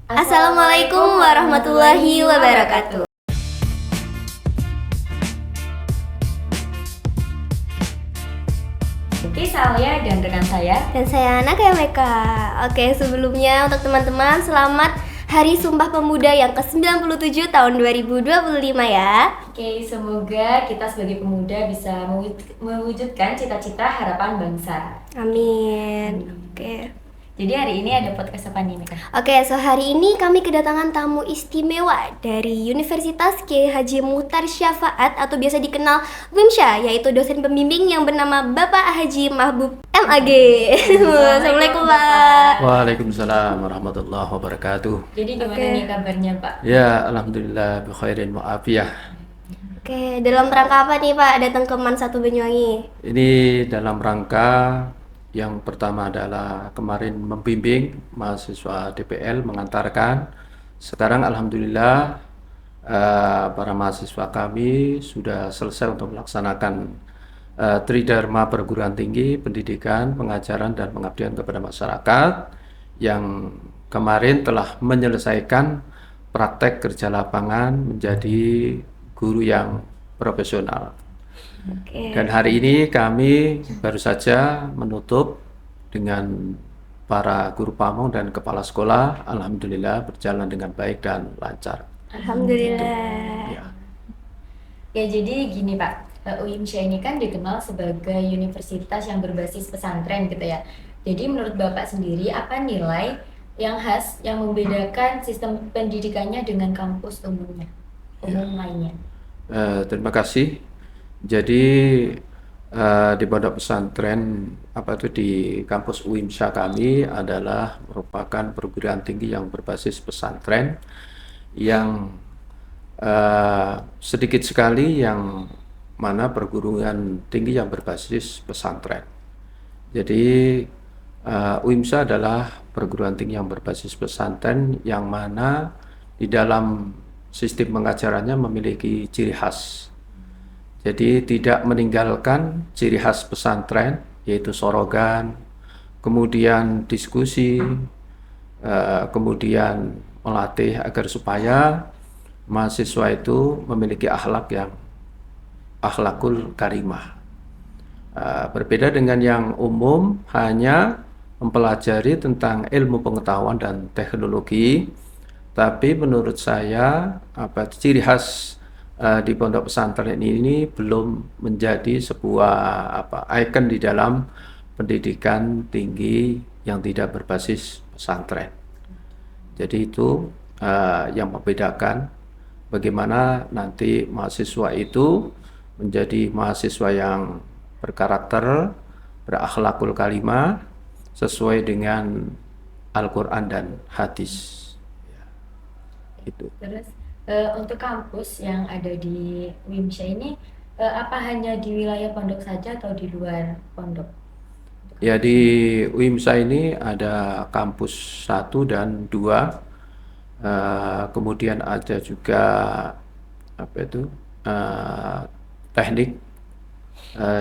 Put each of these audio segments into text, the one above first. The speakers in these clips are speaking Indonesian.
Assalamualaikum warahmatullahi wabarakatuh. Oke, saya dan rekan saya. Dan saya Naka Meka. Oke, sebelumnya untuk teman-teman selamat Hari Sumpah Pemuda yang ke-97 tahun 2025 ya. Oke, semoga kita sebagai pemuda bisa mewujudkan cita-cita harapan bangsa. Amin. Oke. Jadi hari ini ada podcast apa nih, Meka? Oke, so hari ini kami kedatangan tamu istimewa dari Universitas Kiai Haji Muchtar Syafaat atau biasa dikenal WIMSA, yaitu dosen pembimbing yang bernama Bapak Haji Mahbub MAG. Assalamualaikum Pak. Waalaikumsalam warahmatullahi wabarakatuh. Jadi gimana nih kabarnya, Pak? Ya, alhamdulillah bi khairin mu'afiyah. Oke, dalam rangka apa nih Pak datang ke MAN 1 Banyuwangi? Ini dalam rangka yang pertama adalah kemarin membimbing mahasiswa DPL mengantarkan. Sekarang alhamdulillah para mahasiswa kami sudah selesai untuk melaksanakan Tridharma Perguruan Tinggi Pendidikan, Pengajaran dan Pengabdian kepada Masyarakat yang kemarin telah menyelesaikan praktek kerja lapangan menjadi guru yang profesional. Oke. Dan hari ini kami baru saja menutup dengan para guru pamong dan kepala sekolah. Alhamdulillah berjalan dengan baik dan lancar. Alhamdulillah. Ya. Ya, jadi gini, Pak. UIMSA ini kan dikenal sebagai universitas yang berbasis pesantren gitu ya. Jadi menurut Bapak sendiri, apa nilai yang khas yang membedakan sistem pendidikannya dengan kampus umum lainnya? Terima kasih. Jadi di pondok pesantren di kampus UIMSA kami adalah merupakan perguruan tinggi yang berbasis pesantren yang sedikit sekali yang mana perguruan tinggi yang berbasis pesantren. Jadi UIMSA adalah perguruan tinggi yang berbasis pesantren yang mana di dalam sistem pengajarannya memiliki ciri khas. Jadi tidak meninggalkan ciri khas pesantren, yaitu sorogan, kemudian diskusi, kemudian melatih agar supaya mahasiswa itu memiliki akhlak yang akhlakul karimah. Berbeda dengan yang umum, hanya mempelajari tentang ilmu pengetahuan dan teknologi, tapi menurut saya ciri khas di pondok pesantren ini belum menjadi sebuah ikon di dalam pendidikan tinggi yang tidak berbasis pesantren. Jadi itu yang membedakan bagaimana nanti mahasiswa itu menjadi mahasiswa yang berkarakter, berakhlakul karimah, sesuai dengan Al-Quran dan hadis. Itu. Terus untuk kampus yang ada di WIMSA ini, apa hanya di wilayah pondok saja atau di luar pondok? Ya, di WIMSA ini ada kampus 1 dan 2, kemudian ada juga teknik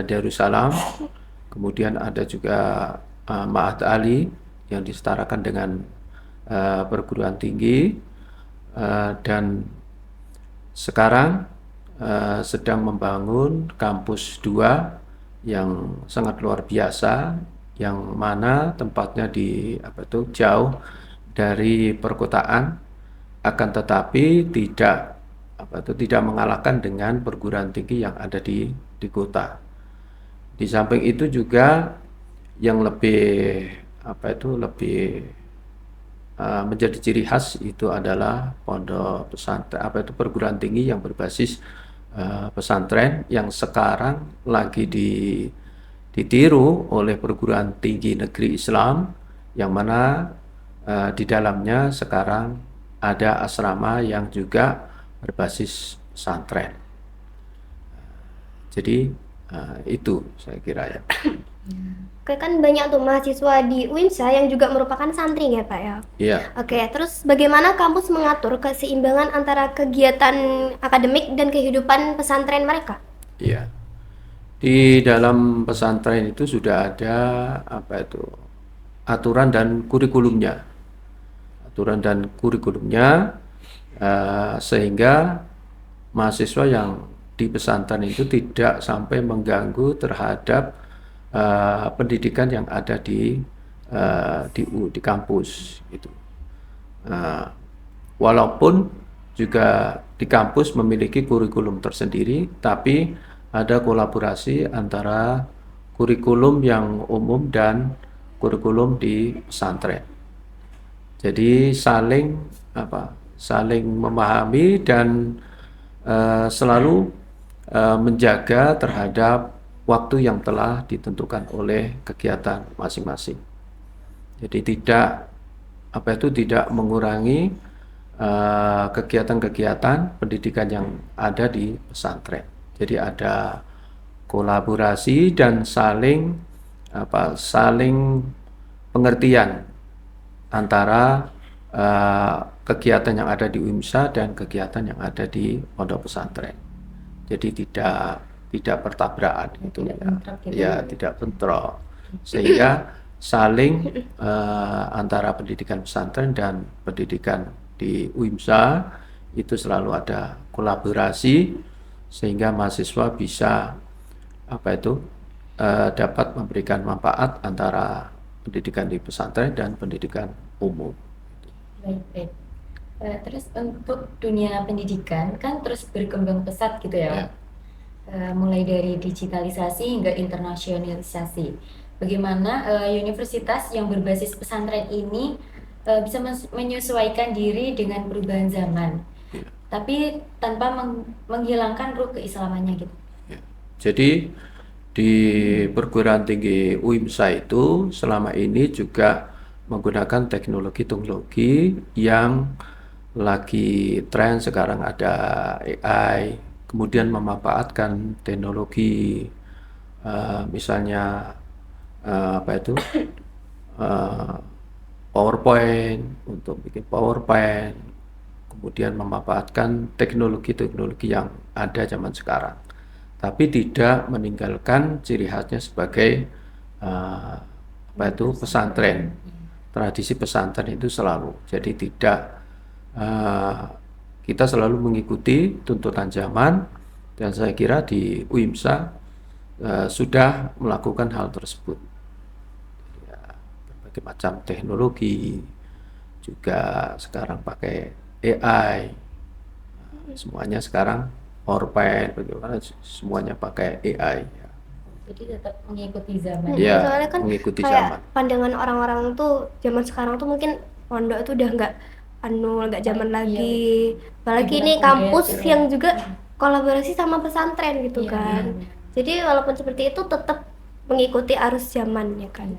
Darussalam, kemudian ada juga Ma'had Ali yang disetarakan dengan perguruan tinggi. Dan sekarang sedang membangun kampus 2 yang sangat luar biasa, yang mana tempatnya jauh dari perkotaan, akan tetapi tidak mengalahkan dengan perguruan tinggi yang ada di kota. Di samping itu juga yang lebih menjadi ciri khas itu adalah pondok pesantren perguruan tinggi yang berbasis pesantren yang sekarang lagi ditiru oleh perguruan tinggi negeri Islam, yang mana di dalamnya sekarang ada asrama yang juga berbasis pesantren. Jadi itu saya kira ya. Oke, kan banyak tuh mahasiswa di WIMSA yang juga merupakan santri ya Pak ya? Iya. Oke, terus bagaimana kampus mengatur keseimbangan antara kegiatan akademik dan kehidupan pesantren mereka? Iya. Di dalam pesantren itu sudah ada aturan dan kurikulumnya. aturan dan kurikulumnya, sehingga mahasiswa yang di pesantren itu tidak sampai mengganggu terhadap pendidikan yang ada di kampus gitu. Walaupun juga di kampus memiliki kurikulum tersendiri, tapi ada kolaborasi antara kurikulum yang umum dan kurikulum di pesantren. Jadi saling memahami dan selalu menjaga terhadap waktu yang telah ditentukan oleh kegiatan masing-masing. Jadi tidak mengurangi kegiatan-kegiatan pendidikan yang ada di pesantren. Jadi ada kolaborasi dan saling pengertian antara kegiatan yang ada di UIMSA dan kegiatan yang ada di pondok pesantren. Jadi tidak bertabrakan gitu ya. bentrok gitu. Ya, tidak bentrok. Sehingga saling antara pendidikan pesantren dan pendidikan di UIMSA itu selalu ada kolaborasi sehingga mahasiswa bisa dapat memberikan manfaat antara pendidikan di pesantren dan pendidikan umum. Baik. Terus untuk dunia pendidikan kan terus berkembang pesat gitu ya, mulai dari digitalisasi hingga internasionalisasi. Bagaimana universitas yang berbasis pesantren ini bisa menyesuaikan diri dengan perubahan zaman, tapi tanpa menghilangkan ruh keislamannya gitu. Jadi di perguruan tinggi UIMSA itu selama ini juga menggunakan teknologi-teknologi yang lagi tren sekarang, ada AI, kemudian memanfaatkan teknologi misalnya PowerPoint untuk bikin PowerPoint, kemudian memanfaatkan teknologi-teknologi yang ada zaman sekarang, tapi tidak meninggalkan ciri khasnya sebagai pesantren. Tradisi pesantren itu selalu, jadi kita selalu mengikuti tuntutan zaman, dan saya kira di UIMSA sudah melakukan hal tersebut. Ya, berbagai macam teknologi, juga sekarang pakai AI, semuanya sekarang PowerPoint, bagaimana semuanya pakai AI. Jadi tetap mengikuti zaman. Ya, Soalnya kan mengikuti kayak zaman. pandangan orang-orang tuh zaman sekarang tuh mungkin pondok tuh udah nggak zaman lagi. Apalagi ini kampus yang juga kolaborasi sama pesantren gitu kan. Jadi walaupun seperti itu tetap mengikuti arus zaman ya kan.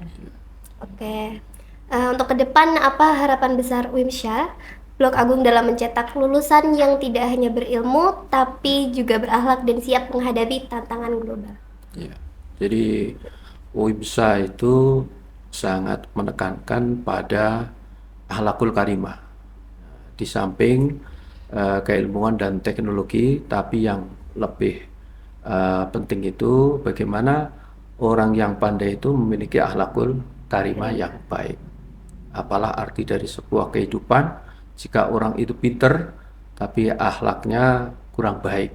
Oke. Untuk ke depan apa harapan besar UIMSA Blok Agung dalam mencetak lulusan yang tidak hanya berilmu tapi juga berakhlak dan siap menghadapi tantangan global? Ya. Jadi UIMSA itu sangat menekankan pada akhlakul karimah. Di samping keilmuan dan teknologi, tapi yang lebih penting itu bagaimana orang yang pandai itu memiliki akhlakul karimah yang baik. Apalah arti dari sebuah kehidupan jika orang itu pinter tapi akhlaknya kurang baik,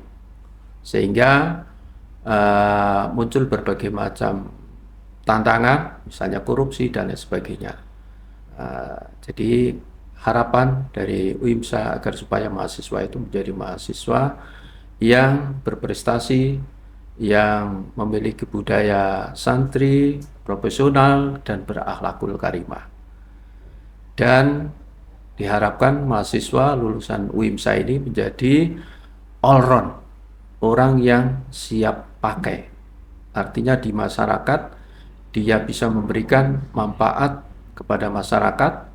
sehingga muncul berbagai macam tantangan, misalnya korupsi dan lain sebagainya. Jadi harapan dari UIMSA agar supaya mahasiswa itu menjadi mahasiswa yang berprestasi, yang memiliki budaya santri, profesional, dan berakhlakul karimah. Dan diharapkan mahasiswa lulusan UIMSA ini menjadi all round, orang yang siap pakai. Artinya di masyarakat dia bisa memberikan manfaat kepada masyarakat,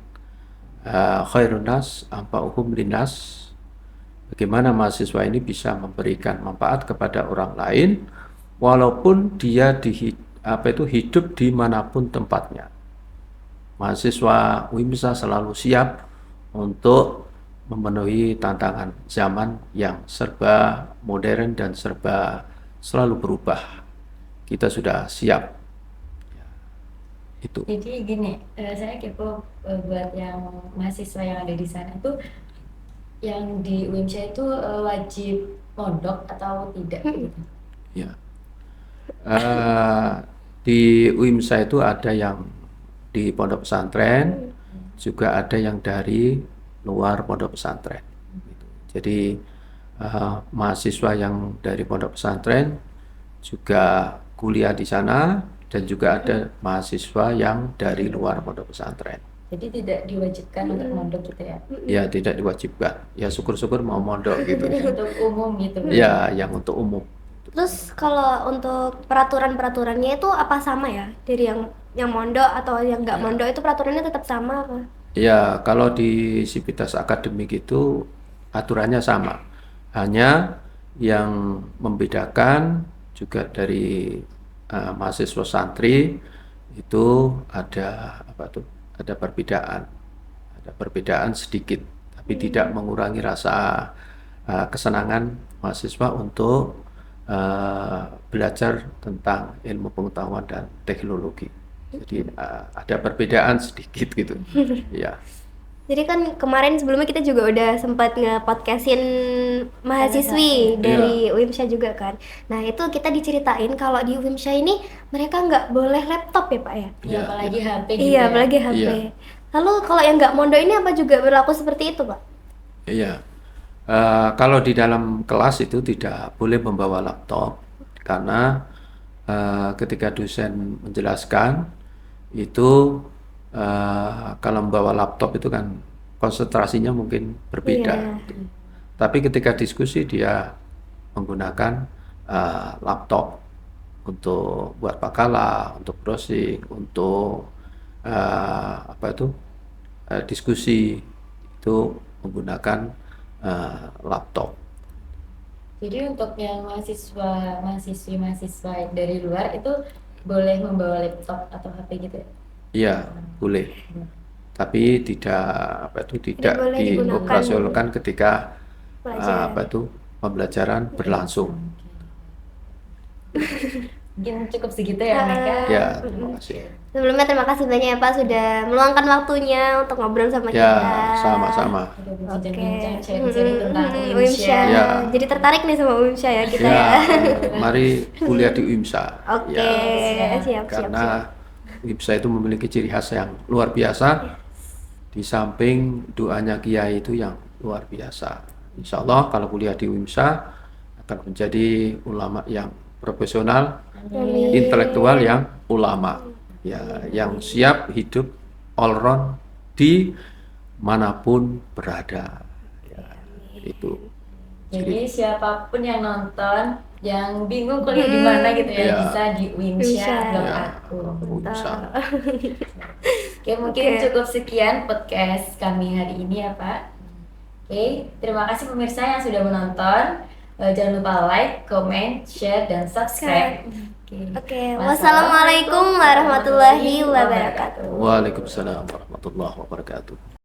khairun nas anfa'uhum linnas. Bagaimana mahasiswa ini bisa memberikan manfaat kepada orang lain walaupun dia hidup dimanapun tempatnya. Mahasiswa UIMSA selalu siap untuk memenuhi tantangan zaman yang serba modern dan serba selalu berubah. Kita sudah siap. Itu. Jadi gini, saya kepo buat yang mahasiswa yang ada di sana tuh, yang di UIMSA itu wajib mondok atau tidak gitu? Ya. Eh, di UIMSA itu ada yang di pondok pesantren, juga ada yang dari luar pondok pesantren. Jadi mahasiswa yang dari pondok pesantren juga kuliah di sana, dan juga ada mahasiswa yang dari luar pondok pesantren. Jadi tidak diwajibkan untuk mondok gitu ya? Ya, tidak diwajibkan. Ya, syukur-syukur mau mondok gitu. Untuk umum gitu. Ya, yang untuk umum. Terus kalau untuk peraturan-peraturannya itu apa sama ya? Dari yang mondok atau yang nggak mondok itu peraturannya tetap sama apa? Ya, kalau di Sivitas Akademik itu aturannya sama. Hanya yang membedakan juga dari mahasiswa santri itu ada apa tuh? Ada perbedaan. Ada perbedaan sedikit, tapi tidak mengurangi rasa kesenangan mahasiswa untuk belajar tentang ilmu pengetahuan dan teknologi. Jadi ada perbedaan sedikit gitu. Ya, Jadi kan kemarin sebelumnya kita juga udah sempat nge-podcastin mahasiswi dari UIMSA juga kan. Nah itu kita diceritain kalau di UIMSA ini mereka nggak boleh laptop ya Pak ya? Ya, Iya, apalagi HP gitu Iya, ya. apalagi HP. Iya. Lalu kalau yang nggak mondok ini apa juga berlaku seperti itu Pak? iya. Kalau di dalam kelas itu tidak boleh membawa laptop, karena ketika dosen menjelaskan itu kalau membawa laptop itu kan konsentrasinya mungkin berbeda. Iya. Tapi ketika diskusi dia menggunakan laptop untuk buat makalah, untuk browsing, untuk apa itu diskusi, itu menggunakan laptop. Jadi untuk yang mahasiswa dari luar itu boleh membawa laptop atau HP gitu ya? Iya, boleh. Tapi tidak apa itu tidak boleh digunakan dioperasionalkan ketika pelajaran. apa itu pembelajaran berlangsung. Mungkin cukup segitu ya mereka. Ya, terima kasih. Sebelumnya terima kasih banyak ya Pak sudah meluangkan waktunya untuk ngobrol sama Ya, kita. sama-sama. Udah Oke. bincang-bincang, sharing-sharing tentang UIMSA. UIMSA. Ya. Jadi tertarik nih sama UIMSA ya kita Ya, ya. mari kuliah di UIMSA. Oke, Ya, siap. karena UIMSA itu memiliki ciri khas yang luar biasa. Di samping doanya kiai itu yang luar biasa. Insya Allah kalau kuliah di UIMSA akan menjadi ulama yang profesional, Amin. intelektual yang ulama, ya, yang siap hidup all round di manapun berada. Ya, itu. Jadi siapapun yang nonton, yang bingung kuliah di mana gitu ya, Iya. bisa di UIMSA UIMSA. Blok Ya, Aku. UIMSA. Oke, mungkin cukup sekian podcast kami hari ini ya Pak. Oke, terima kasih pemirsa yang sudah menonton. Jangan lupa like, comment, share, dan subscribe. Oke, wassalamualaikum warahmatullahi wabarakatuh. Waalaikumsalam warahmatullahi wabarakatuh.